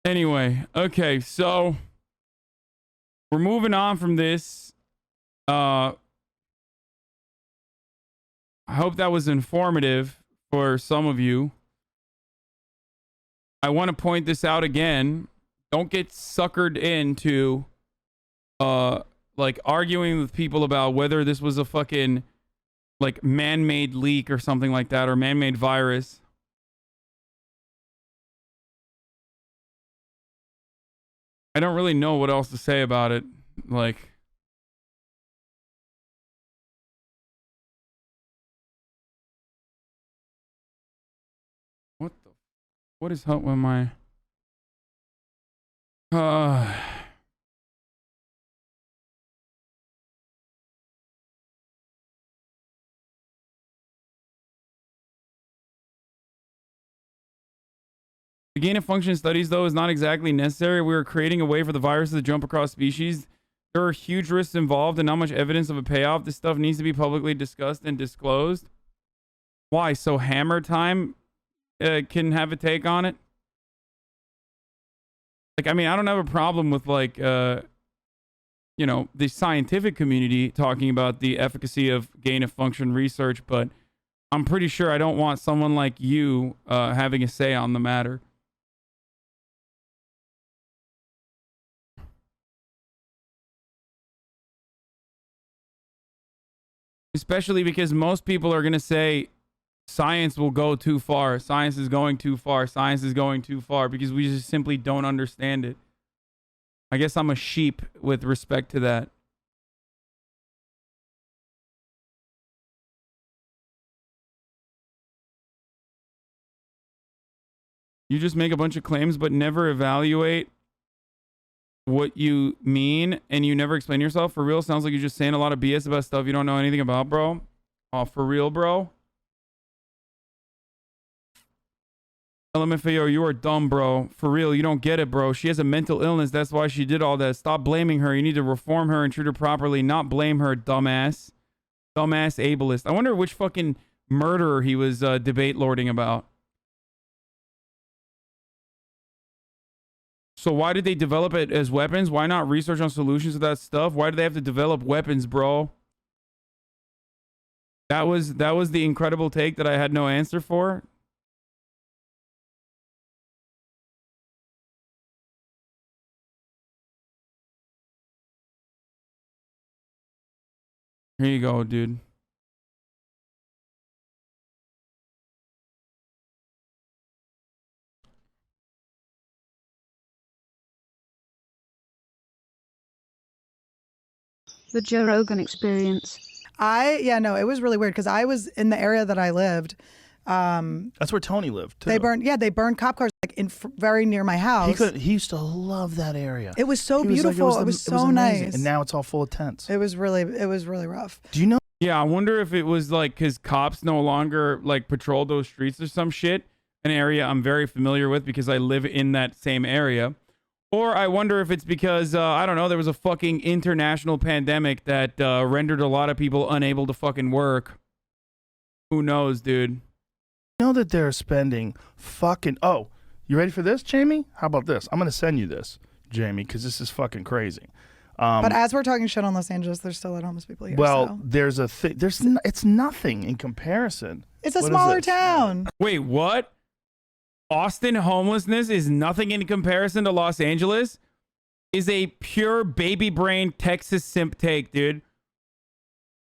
Anyway, okay, so we're moving on from this. I hope that was informative for some of you. I want to point this out again. Don't get suckered into like arguing with people about whether this was a fucking like man-made leak or something like that, or man-made virus. I don't really know what else to say about it. Like, what is up with my the gain of function studies, though, is not exactly necessary. We are creating a way for the virus to jump across species. There are huge risks involved and not much evidence of a payoff. This stuff needs to be publicly discussed and disclosed. Why? So Hammer Time can have a take on it? Like, I mean, I don't have a problem with, like, you know, the scientific community talking about the efficacy of gain of function research, but I'm pretty sure I don't want someone like you having a say on the matter. Especially because most people are going to say science will go too far. Science is going too far. Science is going too far because we just simply don't understand it. I guess I'm a sheep with respect to that. You just make a bunch of claims but never evaluate what you mean, and you never explain yourself. For real, sounds like you're just saying a lot of BS about stuff you don't know anything about, bro. Oh, for real, bro? LMFAO, you are dumb, bro. For real, you don't get it, bro. She has a mental illness. That's why she did all that. Stop blaming her. You need to reform her and treat her properly, not blame her, dumbass. Dumbass ableist. I wonder which fucking murderer he was debate lording about. So why did they develop it as weapons? Why not research on solutions to that stuff? Why do they have to develop weapons, bro? That was the incredible take that I had no answer for. Here you go, dude. The Joe Rogan Experience. Yeah, no, it was really weird because I was in the area that I lived. That's where Tony lived too. They burned cop cars like very near my house. He used to love that area. It was so beautiful. It was so nice. And now it's all full of tents. It was really rough. Do you know? Yeah, I wonder if it was like because cops no longer like patrol those streets or some shit. An area I'm very familiar with because I live in that same area. Or I wonder if it's because, I don't know, there was a fucking international pandemic that rendered a lot of people unable to fucking work. Who knows, dude? You know that they're spending fucking... Oh, you ready for this, Jamie? How about this? I'm going to send you this, Jamie, because this is fucking crazy. But as we're talking shit on Los Angeles, there's still a lot of homeless people here. Well, so. there's a thing. It's nothing in comparison. It's a smaller town. Wait, what? Austin homelessness is nothing in comparison to Los Angeles? Is a pure baby brain Texas simp take, dude.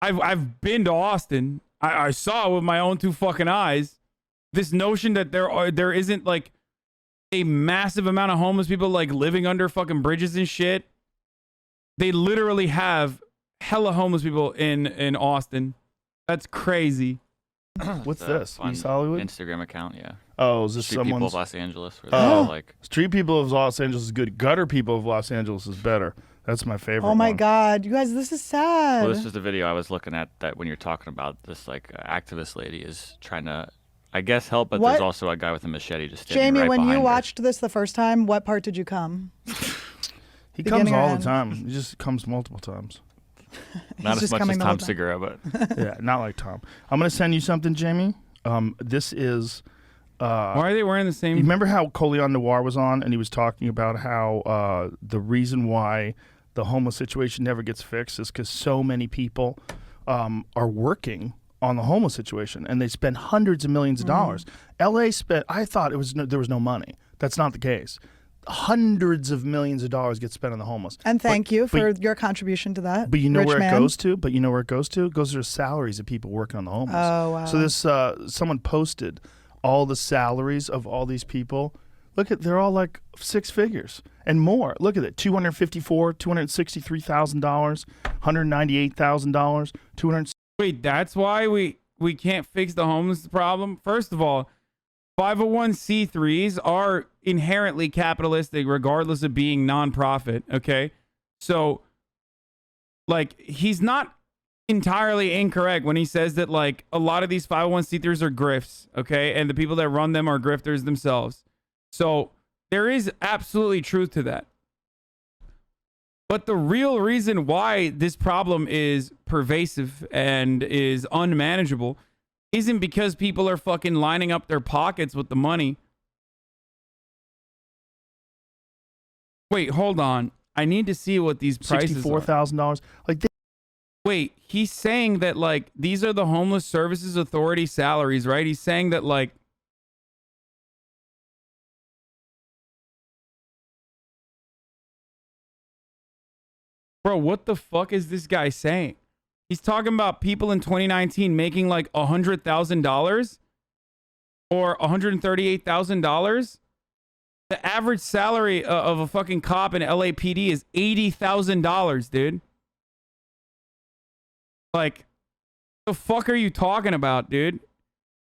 I've been to Austin. I saw it with my own two fucking eyes. This notion that there isn't like a massive amount of homeless people like living under fucking bridges and shit. They literally have hella homeless people in Austin. That's crazy. What's this? East Hollywood? Instagram account, yeah. Oh, is this Street People of someone's... Los Angeles. Like Street People of Los Angeles is good. Gutter People of Los Angeles is better. That's my favorite Oh my one. God. You guys, this is sad. Well, this was the video I was looking at that when you're talking about this like activist lady is trying to, I guess, help, but there's also a guy with a machete just standing Jamie, right when behind you her. watched this the first time, what part did you come? He comes all the time. He just comes multiple times. Not as much as Tom Segura, but... Yeah, not like Tom. I'm going to send you something, Jamie. This is Why are they wearing the same? You remember how Colion Noir was on, and he was talking about how the reason why the homeless situation never gets fixed is because so many people are working on the homeless situation, and they spend hundreds of millions of dollars. LA spent, I thought there was no money. That's not the case. Hundreds of millions of dollars get spent on the homeless. And thank you for your contribution to that. But you know rich where man. it goes to? But you know where it goes to? It goes to the salaries of people working on the homeless. Oh, wow. So this someone posted all the salaries of all these people. Look at, they're all like six figures and more. Look at it. $254,000, $263,000, $198,000, $200. Wait, that's why we can't fix the homeless problem? First of all, 501c3s are inherently capitalistic regardless of being nonprofit, okay? So, like, he's not entirely incorrect when he says that, like, a lot of these 501c3s are grifts, okay? And the people that run them are grifters themselves. So, there is absolutely truth to that. But the real reason why this problem is pervasive and is unmanageable isn't because people are fucking lining up their pockets with the money. Wait, hold on. I need to see what these prices are. $64,000. Like, wait, he's saying that, like, these are the Homeless Services Authority salaries, right? He's saying that, like, bro, what the fuck is this guy saying? He's talking about people in 2019 making like $100,000 or $138,000. The average salary of a fucking cop in LAPD is $80,000, dude. Like, the fuck are you talking about, dude?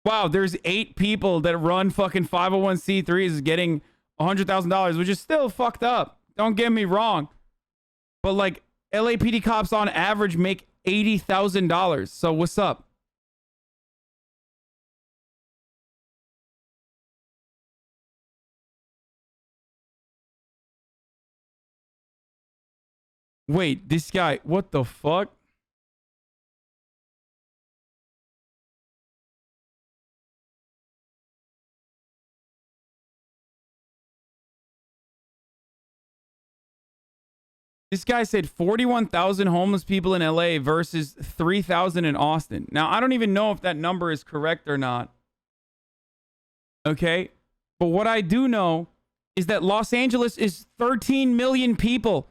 Wow, there's 8 people that run fucking 501c3s getting $100,000, which is still fucked up. Don't get me wrong. But like, LAPD cops on average make $80,000. So what's up? Wait, this guy, what the fuck? This guy said 41,000 homeless people in LA versus 3,000 in Austin. Now, I don't even know if that number is correct or not. Okay? But what I do know is that Los Angeles is 13 million people,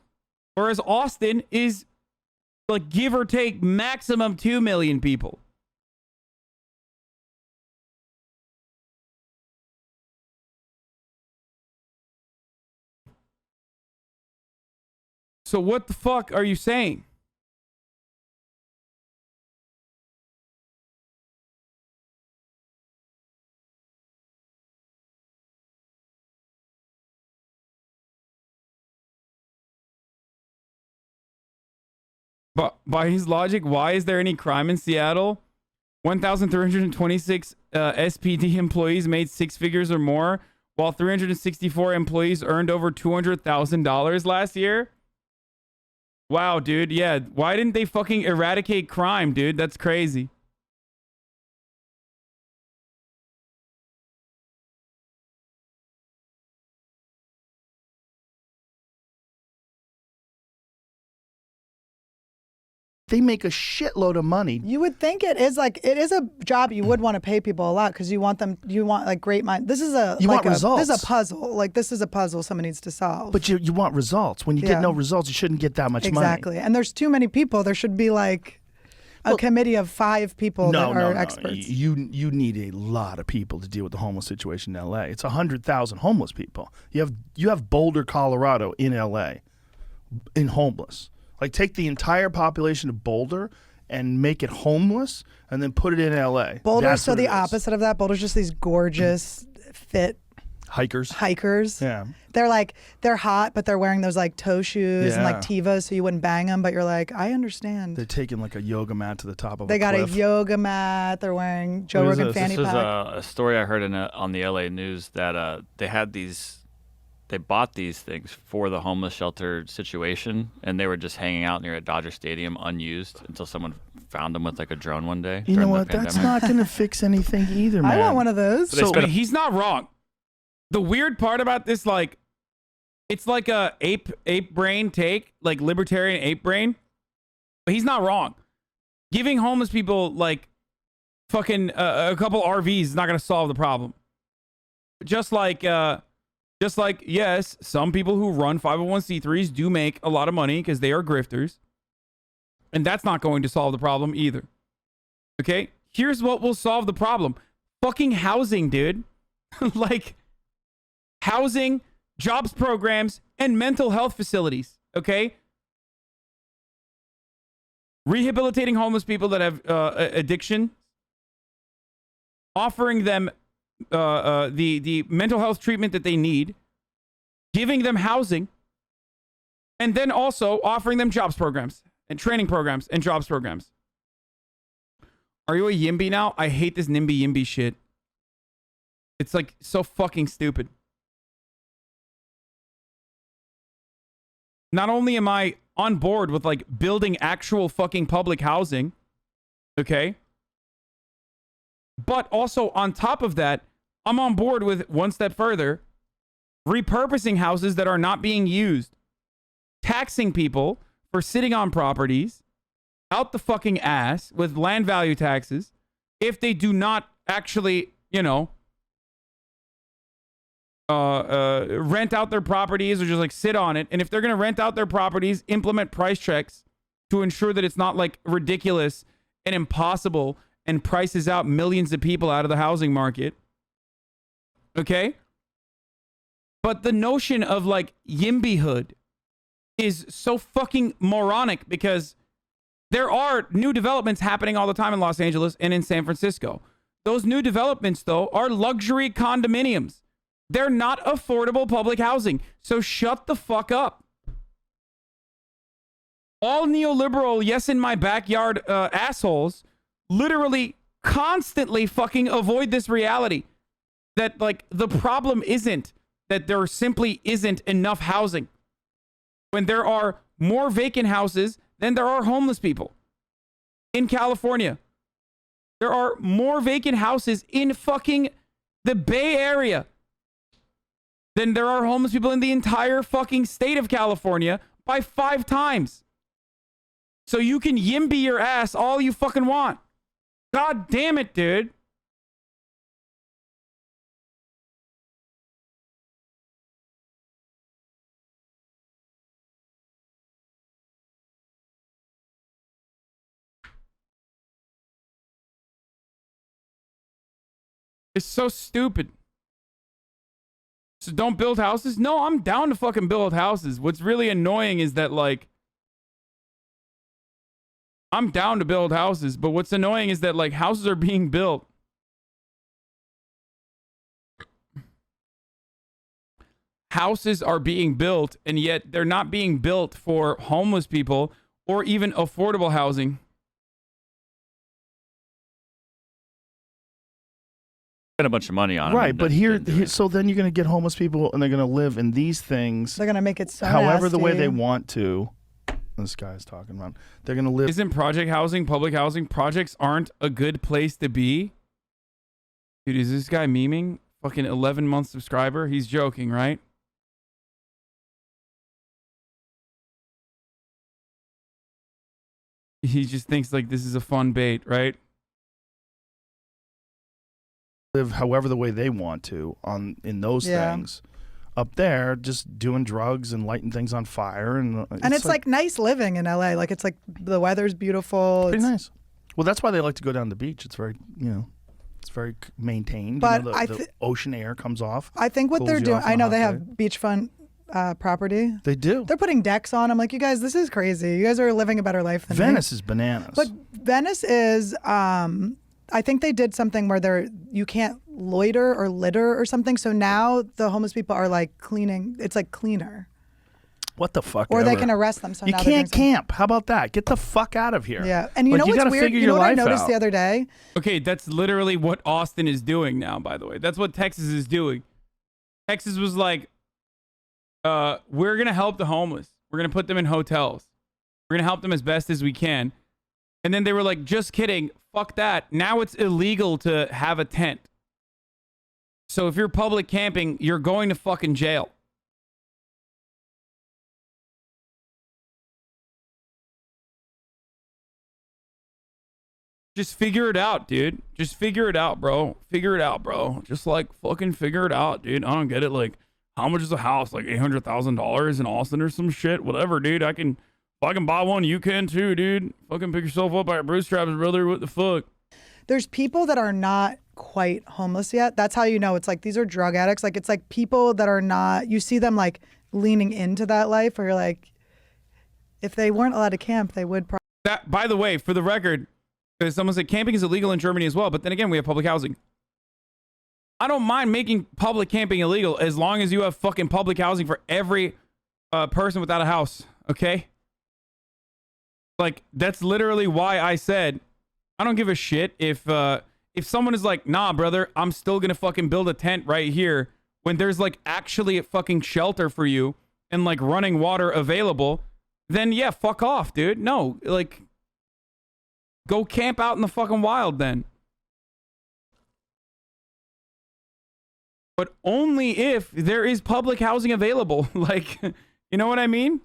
whereas Austin is, like, give or take, maximum 2 million people. So what the fuck are you saying? But by his logic, why is there any crime in Seattle? 1,326 SPD employees made 6 figures or more, while 364 employees earned over $200,000 last year. Wow, dude. Yeah. Why didn't they fucking eradicate crime, dude? That's crazy. they make a shitload of money. You would think it is a job you would want to pay people a lot because you want like great mind. This is want results. This is a puzzle. Like this is a puzzle someone needs to solve. But you want results. When you get no results, you shouldn't get that much money. Exactly. And there's too many people. There should be like a committee of 5 people that are experts. You need a lot of people to deal with the homeless situation in L.A. It's 100,000 homeless people. You have Boulder, Colorado in L.A. in homeless. Like take the entire population of Boulder and make it homeless and then put it in L.A. Boulder's so the opposite of that. Boulder's just these gorgeous, fit hikers. Yeah. They're hot, but they're wearing those like toe shoes and like Tevas so you wouldn't bang them, but you're like, I understand. They're taking like a yoga mat to the top of They a got cliff. a yoga mat. They're wearing Joe Rogan fanny pack. This is a story I heard on the LA News that they bought these things for the homeless shelter situation, and they were just hanging out near a Dodger Stadium unused until someone found them with like a drone one day. You know during the what? That's pandemic. not going to fix anything either, man. I want one of those. So they he's not wrong. The weird part about this, like, it's like a ape brain take, like libertarian ape brain, but he's not wrong. Giving homeless people like fucking a couple RVs is not going to solve the problem. Just like yes, some people who run 501c3s do make a lot of money because they are grifters, and that's not going to solve the problem either. Okay, here's what will solve the problem: fucking housing, dude. Like housing, jobs programs, and mental health facilities. Okay, rehabilitating homeless people that have addiction, offering them the mental health treatment that they need, giving them housing, and then also offering them jobs programs and training programs and jobs programs. Are you a YIMBY now? I hate this NIMBY YIMBY shit. It's like so fucking stupid. Not only am I on board with like building actual fucking public housing, okay? But also on top of that, I'm on board with one step further, repurposing houses that are not being used, taxing people for sitting on properties out the fucking ass with land value taxes if they do not actually, you know, rent out their properties or just like sit on it. And if they're going to rent out their properties, implement price checks to ensure that it's not like ridiculous and impossible and prices out millions of people out of the housing market. Okay? But the notion of like YIMBYhood is so fucking moronic because there are new developments happening all the time in Los Angeles and in San Francisco. Those new developments, though, are luxury condominiums. They're not affordable public housing. So shut the fuck up. All neoliberal, yes, in my backyard assholes literally constantly fucking avoid this reality that like the problem isn't that there simply isn't enough housing when there are more vacant houses than there are homeless people. In California, there are more vacant houses in fucking the Bay Area than there are homeless people in the entire fucking state of California by 5 times. So you can YIMBY your ass all you fucking want. God damn it, dude. It's so stupid. So don't build houses? No, I'm down to fucking build houses. What's really annoying is that like I'm down to build houses, but what's annoying is that like houses are being built. Houses are being built, and yet they're not being built for homeless people or even affordable housing. Spend a bunch of money on it. Right, but so then you're going to get homeless people, and they're going to live in these things. They're going to make it so however nasty. the way they want to. This guy's talking about. They're going to live. Isn't project housing, public housing? Projects aren't a good place to be. Dude, is this guy memeing? Fucking 11-month subscriber? He's joking, right? He just thinks like this is a fun bait, right? Live however the way they want to in those things. Up there, just doing drugs and lighting things on fire, and it's like nice living in LA. Like it's like the weather's beautiful. Pretty nice. Well, that's why they like to go down the beach. It's very, it's very maintained. But the ocean air comes off. I think what they're doing. I know they have beachfront property. They do. They're putting decks on. I'm like, you guys, this is crazy. You guys are living a better life than Venice me. is bananas. But Venice is. I think they did something where you can't loiter or litter or something. So now the homeless people are like cleaning. It's like cleaner. What the fuck? Or they can arrest them. So you now can't camp. How about that? Get the fuck out of here. Yeah, and you know what's weird? You know what I noticed the other day? Okay, that's literally what Austin is doing now. By the way, that's what Texas is doing. Texas was like, we're gonna help the homeless. We're gonna put them in hotels. We're gonna help them as best as we can. And then they were like, just kidding. Fuck that. Now it's illegal to have a tent. So if you're public camping, you're going to fucking jail. Just figure it out, dude. Just figure it out, bro. Figure it out, bro. Just like fucking figure it out, dude. I don't get it. Like, how much is a house? Like $800,000 in Austin or some shit? Whatever, dude. If I can buy one, you can too, dude. Fucking pick yourself up by your bootstraps, brother. What the fuck? There's people that are not quite homeless yet. That's how you know. It's like these are drug addicts. Like it's like people that are not, you see them like leaning into that life, or you're like, if they weren't allowed to camp, they would probably. That, by the way, for the record, because someone said camping is illegal in Germany as well, but then again, we have public housing. I don't mind making public camping illegal as long as you have fucking public housing for every person without a house, okay? Like, that's literally why I said, I don't give a shit if someone is like, nah, brother, I'm still gonna fucking build a tent right here when there's like actually a fucking shelter for you and like running water available, then yeah, fuck off, dude. No, like, go camp out in the fucking wild then. But only if there is public housing available. Like, you know what I mean?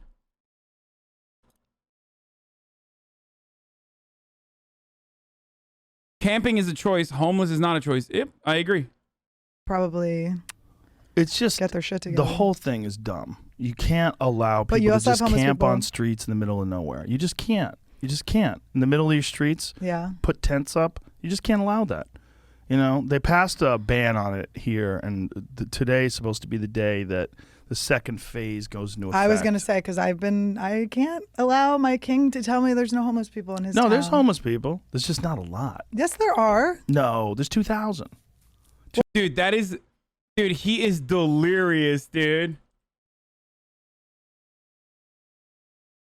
Camping is a choice. Homeless is not a choice. Yep, I agree. Probably It's just get their shit together. the whole thing is dumb. You can't allow But you people to also have just homeless camp people. on streets in the middle of nowhere. You just can't. You just can't. In the middle of your streets, Yeah. put tents up. You just can't allow that. You know, they passed a ban on it here, and today's supposed to be the day that the second phase goes into effect. I was gonna say because I can't allow my king to tell me there's no homeless people in his No, town. there's homeless people. There's just not a lot. Yes, there are. No, there's 2,000. Dude, dude, he is delirious, dude.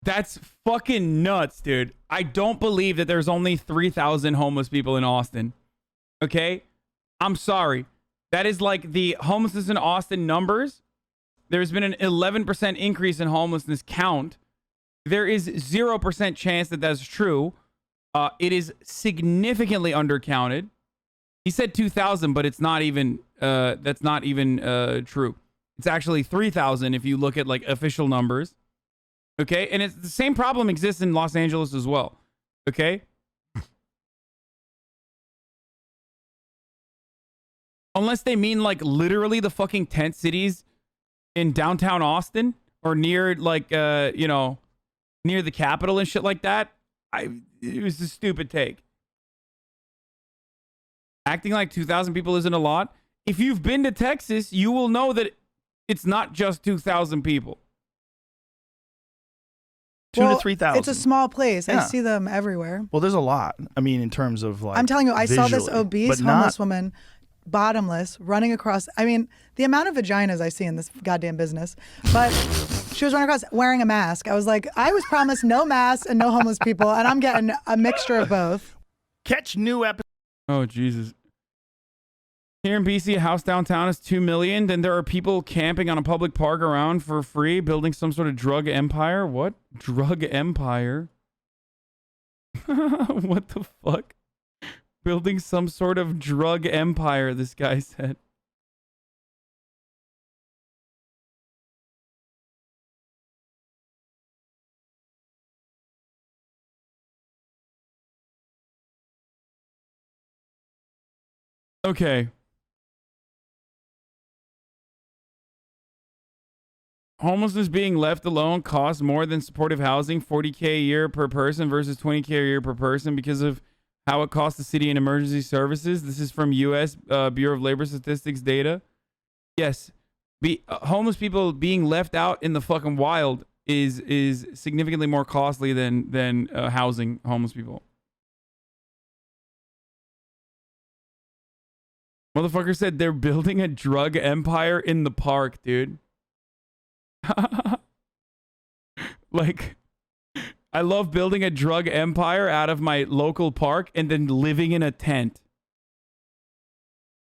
That's fucking nuts, dude. I don't believe that there's only 3,000 homeless people in Austin. Okay? I'm sorry. That is like the homelessness in Austin numbers. There's been an 11% increase in homelessness count. There is 0% chance that that's true. It is significantly undercounted. He said 2,000, but it's not even, that's not even true. It's actually 3,000 if you look at like official numbers. Okay? And it's the same problem exists in Los Angeles as well. Okay? Unless they mean like literally the fucking tent cities in downtown Austin or near like you know, near the Capitol and shit like that. It was a stupid take. Acting like 2,000 people isn't a lot. If you've been to Texas, you will know that it's not just 2,000 people. 2,000 to 3,000. It's a small place. Yeah. I see them everywhere. Well, there's a lot. I mean, in terms of like, I'm telling you, I saw this visually, obese but homeless not- woman, bottomless, running across. I mean, the amount of vaginas I see in this goddamn business. But she was running across wearing a mask. I was like, I was promised no masks and no homeless people, and I'm getting a mixture of both. Catch new episodes. Oh, Jesus. Here in BC, a house downtown is $2 million. Then there are people camping on a public park around for free, building some sort of drug empire. What? Drug empire? What the fuck? Building some sort of drug empire, this guy said. Okay. Homelessness being left alone costs more than supportive housing, $40K a year per person versus $20K a year per person because of how it costs the city in emergency services. This is from U.S. Bureau of Labor Statistics data. Yes, homeless people being left out in the fucking wild is significantly more costly than housing homeless people. Motherfucker said they're building a drug empire in the park, dude. Like, I love building a drug empire out of my local park and then living in a tent.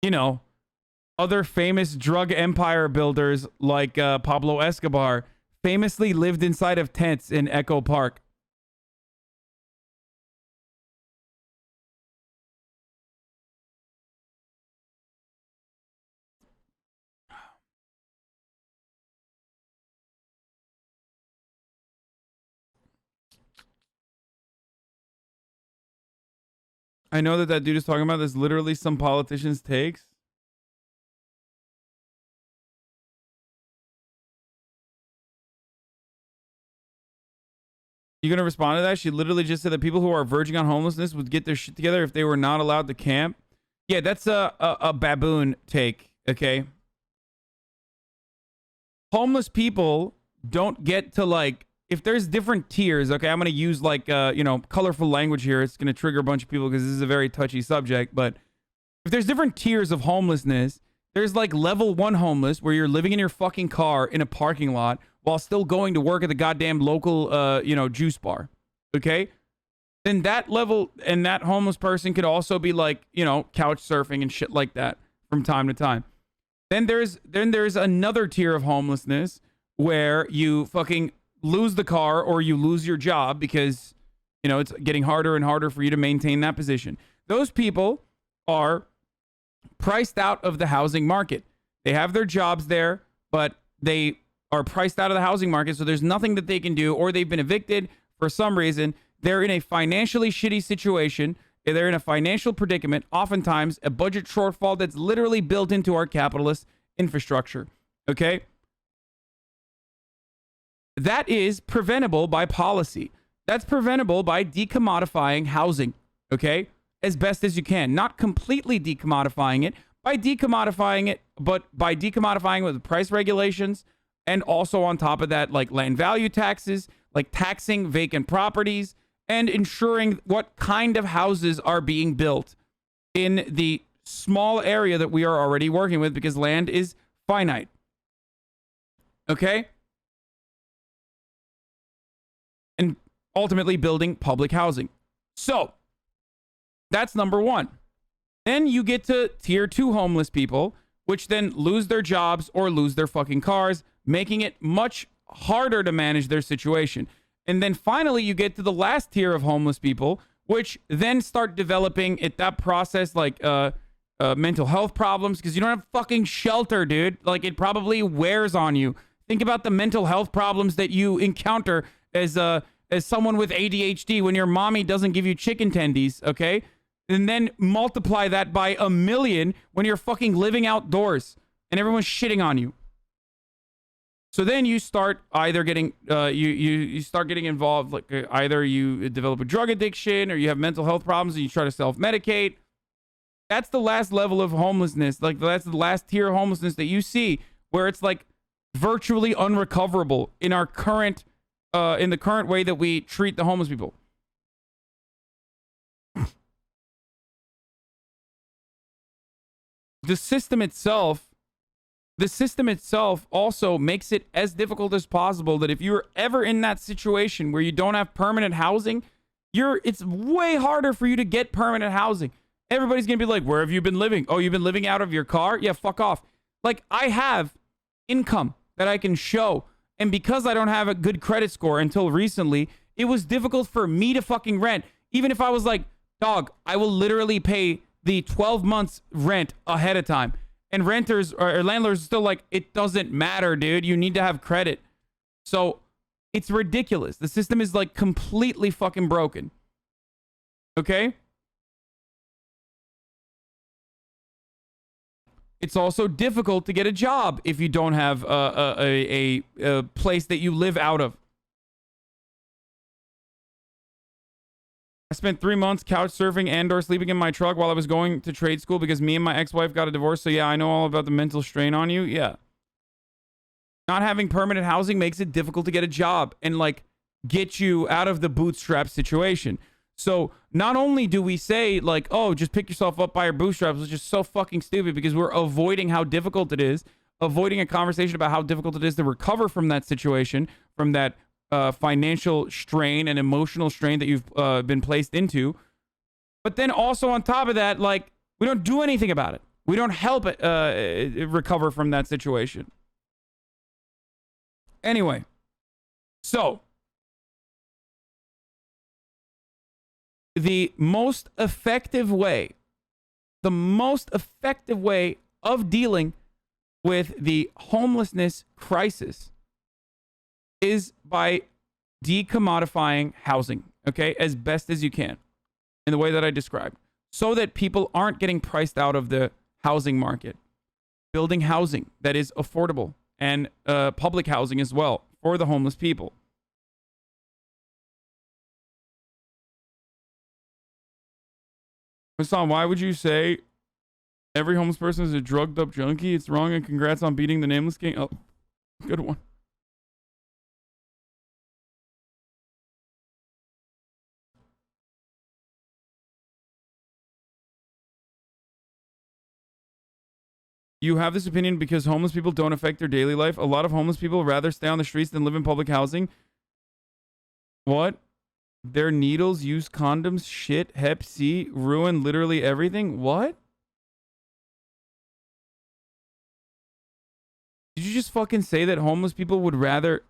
You know, other famous drug empire builders like Pablo Escobar famously lived inside of tents in Echo Park. I know that dude is talking about this. Literally, some politicians' takes. You gonna respond to that? She literally just said that people who are verging on homelessness would get their shit together if they were not allowed to camp. Yeah, that's a baboon take. Okay. Homeless people don't get to, like, if there's different tiers. Okay, I'm gonna use like colorful language here. It's gonna trigger a bunch of people because this is a very touchy subject. But if there's different tiers of homelessness, there's like level 1 homeless where you're living in your fucking car in a parking lot while still going to work at the goddamn local juice bar. Okay? Then that level and that homeless person could also be like, couch surfing and shit like that from time to time. Then there's another tier of homelessness where you fucking lose the car or you lose your job because it's getting harder and harder for you to maintain that position. Those people are priced out of the housing market. They have their jobs there, but they are priced out of the housing market, so there's nothing that they can do, or they've been evicted for some reason. They're in a financially shitty situation. They're in a financial predicament, oftentimes a budget shortfall that's literally built into our capitalist infrastructure. Okay? That is preventable by policy. That's preventable by decommodifying housing. Okay? As best as you can. Not completely decommodifying it, by decommodifying it, but by decommodifying it with price regulations, and also on top of that, like land value taxes, like taxing vacant properties, and ensuring what kind of houses are being built in the small area that we are already working with, because land is finite. Okay? And ultimately building public housing. So, that's number 1. Then you get to tier 2 homeless people, which then lose their jobs or lose their fucking cars, making it much harder to manage their situation. And then finally, you get to the last tier of homeless people, which then start developing at that process like mental health problems, because you don't have fucking shelter, dude. Like, it probably wears on you. Think about the mental health problems that you encounter as someone with ADHD when your mommy doesn't give you chicken tendies, okay? And then multiply that by 1,000,000 when you're fucking living outdoors and everyone's shitting on you. So then you start either getting you start getting involved, like either you develop a drug addiction or you have mental health problems and you try to self-medicate. That's the last level of homelessness. Like, that's the last tier of homelessness that you see, where it's like virtually unrecoverable in our current in the current way that we treat the homeless people. The system itself also makes it as difficult as possible that if you're ever in that situation where you don't have permanent housing, it's way harder for you to get permanent housing. Everybody's going to be like, where have you been living? Oh, you've been living out of your car? Yeah, fuck off. Like, I have income that I can show. And because I don't have a good credit score until recently, it was difficult for me to fucking rent. Even if I was like, dog, I will literally pay the 12 months rent ahead of time. And renters or landlords are still like, it doesn't matter, dude. You need to have credit. So it's ridiculous. The system is like completely fucking broken. Okay? It's also difficult to get a job if you don't have a place that you live out of. I spent 3 months couch surfing and or sleeping in my truck while I was going to trade school because me and my ex-wife got a divorce. So yeah, I know all about the mental strain on you. Yeah. Not having permanent housing makes it difficult to get a job and like get you out of the bootstrap situation. So not only do we say like, oh, just pick yourself up by your bootstraps, which is so fucking stupid because we're avoiding how difficult it is, avoiding a conversation about how difficult it is to recover from that situation, from that financial strain and emotional strain that you've been placed into. But then also on top of that, like, we don't do anything about it. We don't help it recover from that situation. Anyway, so the most effective way of dealing with the homelessness crisis is by decommodifying housing, okay, as best as you can, in the way that I described. so that people aren't getting priced out of the housing market. Building housing that is affordable and public housing as well for the homeless people. Hasan, why would you say every homeless person is a drugged up junkie? It's wrong, and congrats on beating the Nameless King. Oh, good one. You have this opinion because homeless people don't affect their daily life. A lot of homeless people rather stay on the streets than live in public housing. What? Their needles, used condoms, shit, hep C, ruin literally everything? What? Did you just fucking say that homeless people would rather...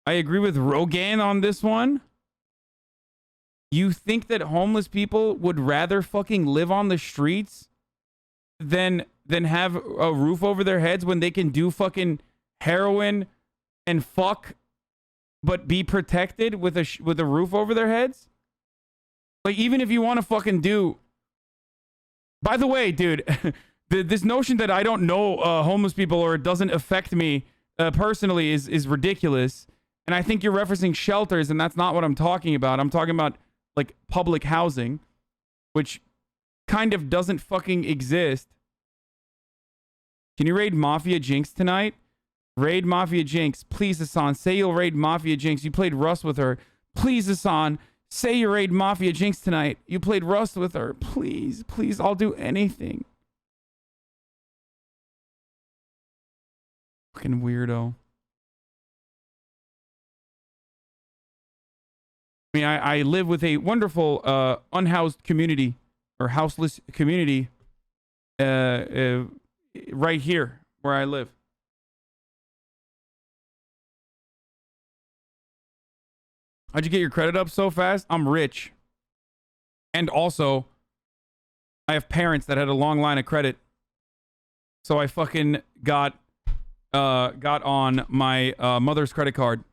I agree with Rogan on this one. You think that homeless people would rather fucking live on the streets than have a roof over their heads when they can do fucking heroin and fuck, but be protected with a roof over their heads? Like, even if you want to fucking do... By the way, dude, this notion that I don't know homeless people or it doesn't affect me personally is ridiculous. And I think you're referencing shelters, and that's not what I'm talking about. I'm talking about, like, public housing, which kind of doesn't fucking exist. Can you raid Mafia Jinx tonight? Raid Mafia Jinx. Please, Hasan, say you'll raid Mafia Jinx. You played Rust with her. Please, Hasan, say you raid Mafia Jinx tonight. You played Rust with her. Please, please, I'll do anything. Fucking weirdo. I mean, I live with a wonderful unhoused community or houseless community right here where I live. How'd you get your credit up so fast? I'm rich. And also, I have parents that had a long line of credit. So I fucking got on my mother's credit card.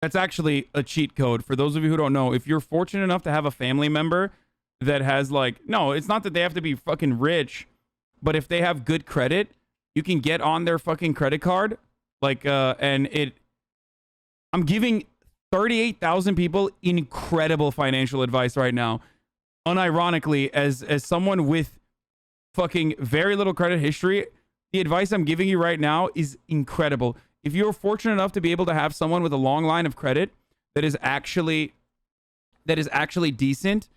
That's actually a cheat code. For those of you who don't know, if you're fortunate enough to have a family member that has like, no, it's not that they have to be fucking rich, but if they have good credit, you can get on their fucking credit card. Like, I'm giving 38,000 people incredible financial advice right now. Unironically, as someone with fucking very little credit history, the advice I'm giving you right now is incredible. If you're fortunate enough to be able to have someone with a long line of credit that is actually decent,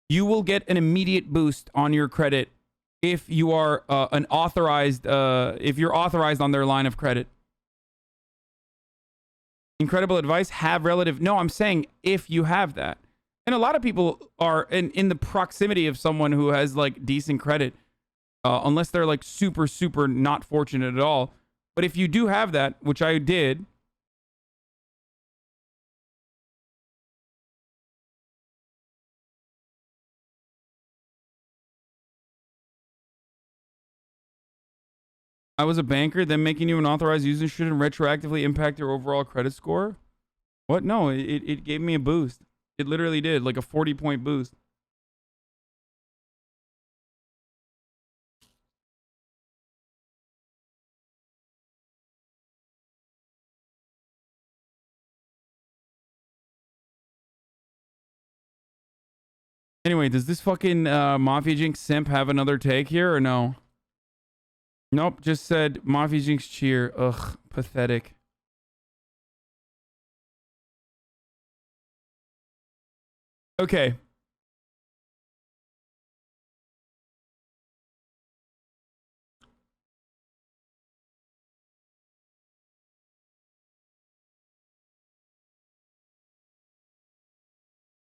you will get an immediate boost on your credit if you are if you're authorized on their line of credit. Incredible advice. Have relative. No, I'm saying if you have that. And a lot of people are in the proximity of someone who has like decent credit, unless they're like super, super not fortunate at all. But if you do have that, which I did, I was a banker, then making you an authorized user shouldn't retroactively impact your overall credit score? What? No, it gave me a boost. It literally did, like a 40-point boost. Anyway, does this fucking Mafia Jinx simp have another take here or no? Nope, just said Mafia Jinx cheer. Ugh, pathetic. Okay.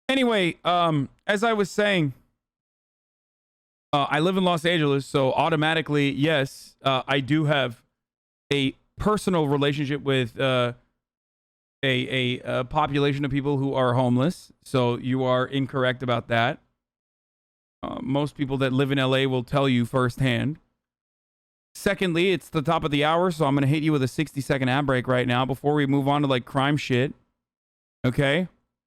Anyway, as I was saying, I live in Los Angeles, so automatically, yes, I do have a personal relationship with a population of people who are homeless. So you are incorrect about that. Most people that live in LA will tell you firsthand. Secondly, it's the top of the hour, so I'm going to hit you with a 60-second ad break right now before we move on to like crime shit. Okay.